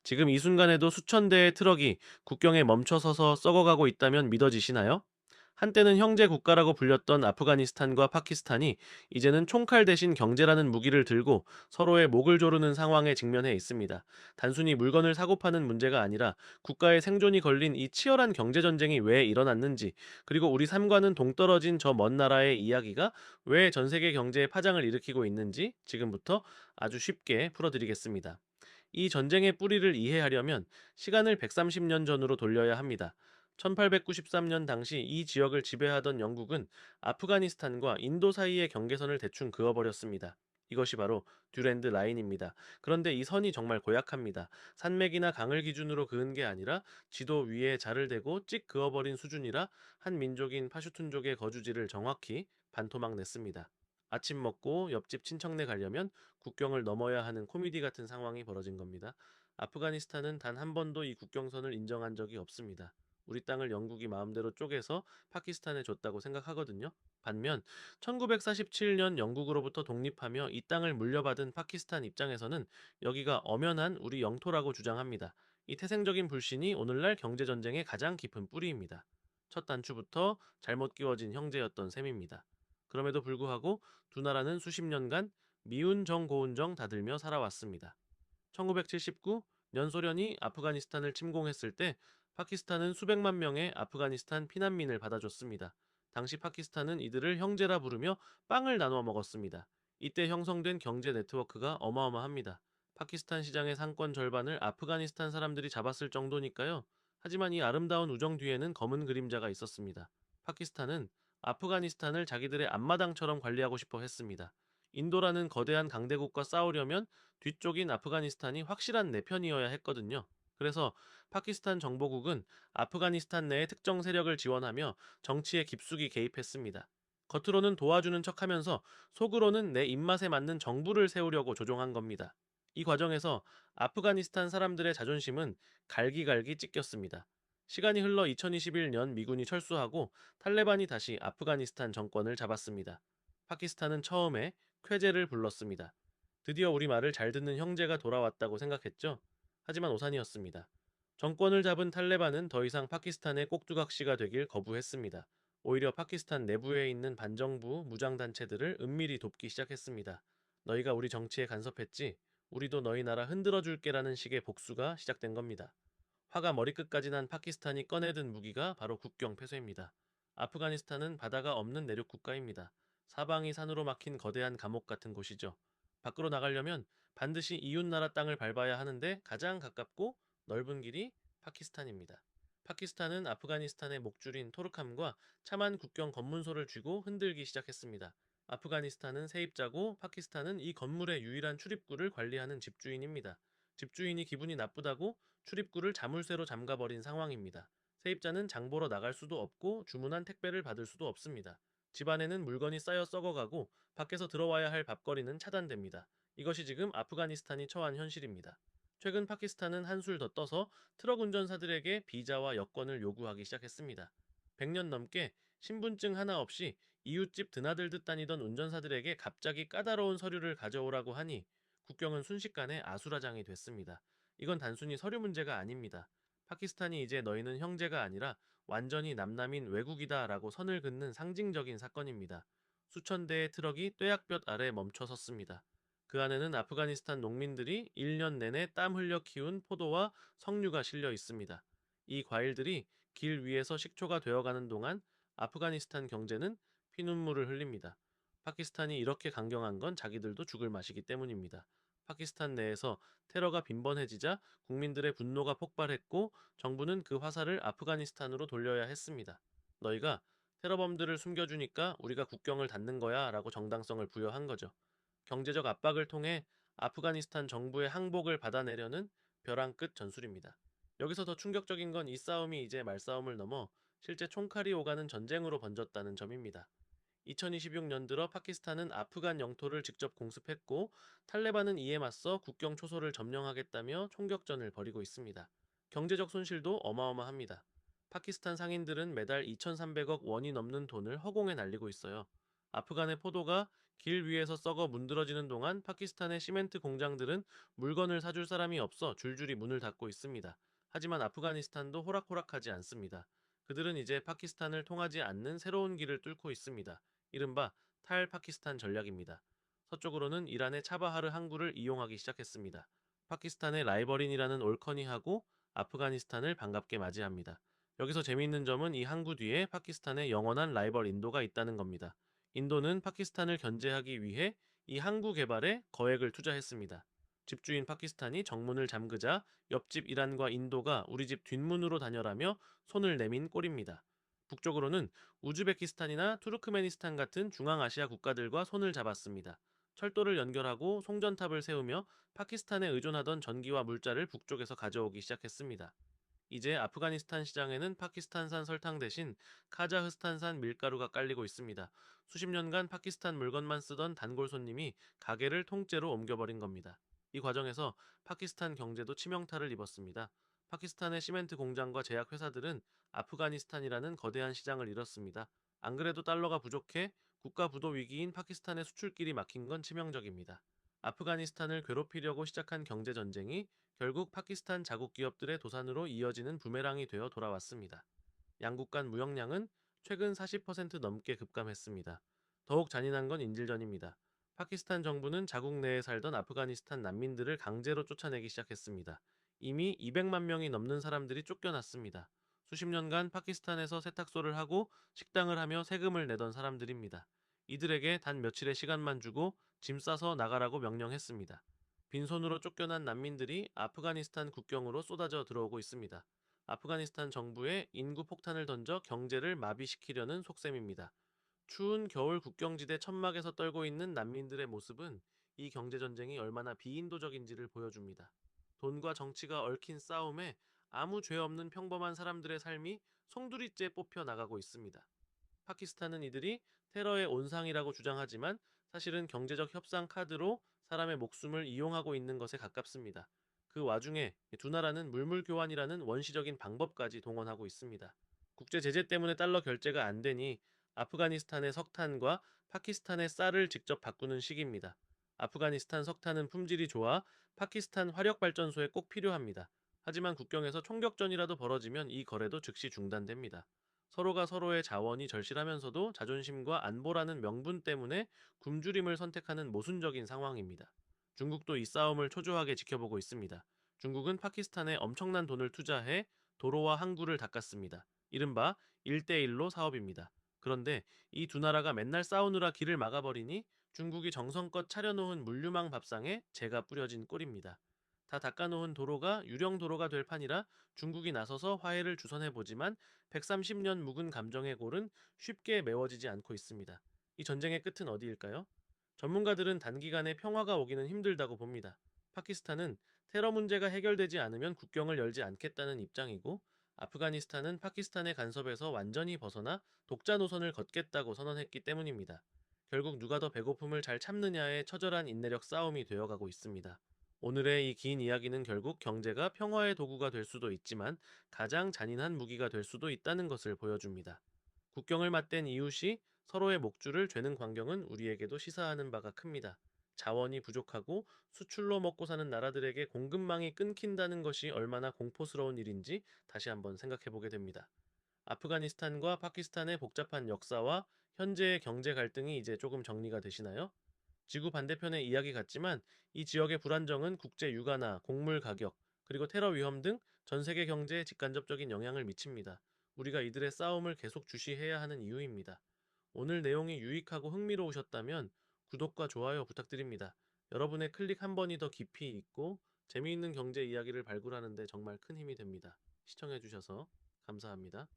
지금 이 순간에도 수천 대의 트럭이 국경에 멈춰서서 썩어가고 있다면 믿어지시나요? 한때는 형제 국가라고 불렸던 아프가니스탄과 파키스탄이 이제는 총칼 대신 경제라는 무기를 들고 서로의 목을 조르는 상황에 직면해 있습니다. 단순히 물건을 사고 파는 문제가 아니라 국가의 생존이 걸린 이 치열한 경제 전쟁이 왜 일어났는지, 그리고 우리 삶과는 동떨어진 저 먼 나라의 이야기가 왜 전 세계 경제에 파장을 일으키고 있는지 지금부터 아주 쉽게 풀어드리겠습니다. 이 전쟁의 뿌리를 이해하려면 시간을 130년 전으로 돌려야 합니다. 1893년 당시 이 지역을 지배하던 영국은 아프가니스탄과 인도 사이의 경계선을 대충 그어버렸습니다. 이것이 바로 듀랜드 라인입니다. 그런데 이 선이 정말 고약합니다. 산맥이나 강을 기준으로 그은 게 아니라 지도 위에 자를 대고 찍 그어버린 수준이라 한 민족인 파슈툰족의 거주지를 정확히 반토막 냈습니다. 아침 먹고 옆집 친척네 가려면 국경을 넘어야 하는 코미디 같은 상황이 벌어진 겁니다. 아프가니스탄은 단 한 번도 이 국경선을 인정한 적이 없습니다. 우리 땅을 영국이 마음대로 쪼개서 파키스탄에 줬다고 생각하거든요. 반면 1947년 영국으로부터 독립하며 이 땅을 물려받은 파키스탄 입장에서는 여기가 엄연한 우리 영토라고 주장합니다. 이 태생적인 불신이 오늘날 경제전쟁의 가장 깊은 뿌리입니다. 첫 단추부터 잘못 끼워진 형제였던 셈입니다. 그럼에도 불구하고 두 나라는 수십 년간 미운 정 고운 정 다들며 살아왔습니다. 1979년 소련이 아프가니스탄을 침공했을 때 파키스탄은 수백만 명의 아프가니스탄 피난민을 받아줬습니다. 당시 파키스탄은 이들을 형제라 부르며 빵을 나눠 먹었습니다. 이때 형성된 경제 네트워크가 어마어마합니다. 파키스탄 시장의 상권 절반을 아프가니스탄 사람들이 잡았을 정도니까요. 하지만 이 아름다운 우정 뒤에는 검은 그림자가 있었습니다. 파키스탄은 아프가니스탄을 자기들의 앞마당처럼 관리하고 싶어 했습니다. 인도라는 거대한 강대국과 싸우려면 뒤쪽인 아프가니스탄이 확실한 내 편이어야 했거든요. 그래서 파키스탄 정보국은 아프가니스탄 내의 특정 세력을 지원하며 정치에 깊숙이 개입했습니다. 겉으로는 도와주는 척하면서 속으로는 내 입맛에 맞는 정부를 세우려고 조종한 겁니다. 이 과정에서 아프가니스탄 사람들의 자존심은 갈기갈기 찢겼습니다. 시간이 흘러 2021년 미군이 철수하고 탈레반이 다시 아프가니스탄 정권을 잡았습니다. 파키스탄은 처음에 쾌제를 불렀습니다. 드디어 우리 말을 잘 듣는 형제가 돌아왔다고 생각했죠. 하지만 오산이었습니다. 정권을 잡은 탈레반은 더 이상 파키스탄의 꼭두각시가 되길 거부했습니다. 오히려 파키스탄 내부에 있는 반정부 무장단체들을 은밀히 돕기 시작했습니다. 너희가 우리 정치에 간섭했지? 우리도 너희 나라 흔들어 줄게라는 식의 복수가 시작된 겁니다. 화가 머리끝까지 난 파키스탄이 꺼내든 무기가 바로 국경 폐쇄입니다. 아프가니스탄은 바다가 없는 내륙 국가입니다. 사방이 산으로 막힌 거대한 감옥 같은 곳이죠. 밖으로 나가려면 반드시 이웃나라 땅을 밟아야 하는데 가장 가깝고 넓은 길이 파키스탄입니다. 파키스탄은 아프가니스탄의 목줄인 토르캄과 차만 국경 검문소를 쥐고 흔들기 시작했습니다. 아프가니스탄은 세입자고 파키스탄은 이 건물의 유일한 출입구를 관리하는 집주인입니다. 집주인이 기분이 나쁘다고 출입구를 자물쇠로 잠가버린 상황입니다. 세입자는 장 보러 나갈 수도 없고 주문한 택배를 받을 수도 없습니다. 집안에는 물건이 쌓여 썩어가고 밖에서 들어와야 할 밥거리는 차단됩니다. 이것이 지금 아프가니스탄이 처한 현실입니다. 최근 파키스탄은 한술 더 떠서 트럭 운전사들에게 비자와 여권을 요구하기 시작했습니다. 100년 넘게 신분증 하나 없이 이웃집 드나들듯 다니던 운전사들에게 갑자기 까다로운 서류를 가져오라고 하니 국경은 순식간에 아수라장이 됐습니다. 이건 단순히 서류 문제가 아닙니다. 파키스탄이 이제 너희는 형제가 아니라 완전히 남남인 외국이다 라고 선을 긋는 상징적인 사건입니다. 수천 대의 트럭이 뙤약볕 아래 멈춰 섰습니다. 그 안에는 아프가니스탄 농민들이 1년 내내 땀 흘려 키운 포도와 석류가 실려 있습니다. 이 과일들이 길 위에서 식초가 되어가는 동안 아프가니스탄 경제는 피눈물을 흘립니다. 파키스탄이 이렇게 강경한 건 자기들도 죽을 맛이기 때문입니다. 파키스탄 내에서 테러가 빈번해지자 국민들의 분노가 폭발했고 정부는 그 화살을 아프가니스탄으로 돌려야 했습니다. 너희가 테러범들을 숨겨주니까 우리가 국경을 닫는 거야 라고 정당성을 부여한 거죠. 경제적 압박을 통해 아프가니스탄 정부의 항복을 받아내려는 벼랑 끝 전술입니다. 여기서 더 충격적인 건 이 싸움이 이제 말싸움을 넘어 실제 총칼이 오가는 전쟁으로 번졌다는 점입니다. 2026년 들어 파키스탄은 아프간 영토를 직접 공습했고 탈레반은 이에 맞서 국경 초소를 점령하겠다며 총격전을 벌이고 있습니다. 경제적 손실도 어마어마합니다. 파키스탄 상인들은 매달 2,300억 원이 넘는 돈을 허공에 날리고 있어요. 아프간의 포도가 길 위에서 썩어 문드러지는 동안 파키스탄의 시멘트 공장들은 물건을 사줄 사람이 없어 줄줄이 문을 닫고 있습니다. 하지만 아프가니스탄도 호락호락하지 않습니다. 그들은 이제 파키스탄을 통하지 않는 새로운 길을 뚫고 있습니다. 이른바 탈파키스탄 전략입니다. 서쪽으로는 이란의 차바하르 항구를 이용하기 시작했습니다. 파키스탄의 라이버린이라는 올커니하고 아프가니스탄을 반갑게 맞이합니다. 여기서 재미있는 점은 이 항구 뒤에 파키스탄의 영원한 라이벌 인도가 있다는 겁니다. 인도는 파키스탄을 견제하기 위해 이 항구 개발에 거액을 투자했습니다. 집주인 파키스탄이 정문을 잠그자 옆집 이란과 인도가 우리 집 뒷문으로 다녀라며 손을 내민 꼴입니다. 북쪽으로는 우즈베키스탄이나 투르크메니스탄 같은 중앙아시아 국가들과 손을 잡았습니다. 철도를 연결하고 송전탑을 세우며 파키스탄에 의존하던 전기와 물자를 북쪽에서 가져오기 시작했습니다. 이제 아프가니스탄 시장에는 파키스탄산 설탕 대신 카자흐스탄산 밀가루가 깔리고 있습니다. 수십 년간 파키스탄 물건만 쓰던 단골 손님이 가게를 통째로 옮겨버린 겁니다. 이 과정에서 파키스탄 경제도 치명타를 입었습니다. 파키스탄의 시멘트 공장과 제약 회사들은 아프가니스탄이라는 거대한 시장을 잃었습니다. 안 그래도 달러가 부족해 국가 부도 위기인 파키스탄의 수출길이 막힌 건 치명적입니다. 아프가니스탄을 괴롭히려고 시작한 경제 전쟁이 결국 파키스탄 자국 기업들의 도산으로 이어지는 부메랑이 되어 돌아왔습니다. 양국 간 무역량은 최근 40% 넘게 급감했습니다. 더욱 잔인한 건 인질전입니다. 파키스탄 정부는 자국 내에 살던 아프가니스탄 난민들을 강제로 쫓아내기 시작했습니다. 이미 200만 명이 넘는 사람들이 쫓겨났습니다. 수십 년간 파키스탄에서 세탁소를 하고 식당을 하며 세금을 내던 사람들입니다. 이들에게 단 며칠의 시간만 주고 짐 싸서 나가라고 명령했습니다. 빈손으로 쫓겨난 난민들이 아프가니스탄 국경으로 쏟아져 들어오고 있습니다. 아프가니스탄 정부에 인구 폭탄을 던져 경제를 마비시키려는 속셈입니다. 추운 겨울 국경지대 천막에서 떨고 있는 난민들의 모습은 이 경제전쟁이 얼마나 비인도적인지를 보여줍니다. 돈과 정치가 얽힌 싸움에 아무 죄 없는 평범한 사람들의 삶이 송두리째 뽑혀 나가고 있습니다. 파키스탄은 이들이 테러의 온상이라고 주장하지만 사실은 경제적 협상 카드로 사람의 목숨을 이용하고 있는 것에 가깝습니다. 그 와중에 두 나라는 물물 교환이라는 원시적인 방법까지 동원하고 있습니다. 국제 제재 때문에 달러 결제가 안 되니 아프가니스탄의 석탄과 파키스탄의 쌀을 직접 바꾸는 시기입니다. 아프가니스탄 석탄은 품질이 좋아 파키스탄 화력발전소에 꼭 필요합니다. 하지만 국경에서 총격전이라도 벌어지면 이 거래도 즉시 중단됩니다. 서로가 서로의 자원이 절실하면서도 자존심과 안보라는 명분 때문에 굶주림을 선택하는 모순적인 상황입니다. 중국도 이 싸움을 초조하게 지켜보고 있습니다. 중국은 파키스탄에 엄청난 돈을 투자해 도로와 항구를 닦았습니다. 이른바 1대1로 사업입니다. 그런데 이 두 나라가 맨날 싸우느라 길을 막아버리니 중국이 정성껏 차려놓은 물류망 밥상에 재가 뿌려진 꼴입니다. 다 닦아놓은 도로가 유령 도로가 될 판이라 중국이 나서서 화해를 주선해보지만 130년 묵은 감정의 골은 쉽게 메워지지 않고 있습니다. 이 전쟁의 끝은 어디일까요? 전문가들은 단기간에 평화가 오기는 힘들다고 봅니다. 파키스탄은 테러 문제가 해결되지 않으면 국경을 열지 않겠다는 입장이고, 아프가니스탄은 파키스탄의 간섭에서 완전히 벗어나 독자 노선을 걷겠다고 선언했기 때문입니다. 결국 누가 더 배고픔을 잘 참느냐의 처절한 인내력 싸움이 되어가고 있습니다. 오늘의 이 긴 이야기는 결국 경제가 평화의 도구가 될 수도 있지만 가장 잔인한 무기가 될 수도 있다는 것을 보여줍니다. 국경을 맞댄 이웃이 서로의 목줄을 죄는 광경은 우리에게도 시사하는 바가 큽니다. 자원이 부족하고 수출로 먹고 사는 나라들에게 공급망이 끊긴다는 것이 얼마나 공포스러운 일인지 다시 한번 생각해 보게 됩니다. 아프가니스탄과 파키스탄의 복잡한 역사와 현재의 경제 갈등이 이제 조금 정리가 되시나요? 지구 반대편의 이야기 같지만 이 지역의 불안정은 국제 유가나 곡물 가격, 그리고 테러 위험 등 전 세계 경제에 직간접적인 영향을 미칩니다. 우리가 이들의 싸움을 계속 주시해야 하는 이유입니다. 오늘 내용이 유익하고 흥미로우셨다면 구독과 좋아요 부탁드립니다. 여러분의 클릭 한 번이 더 깊이 있고 재미있는 경제 이야기를 발굴하는 데 정말 큰 힘이 됩니다. 시청해주셔서 감사합니다.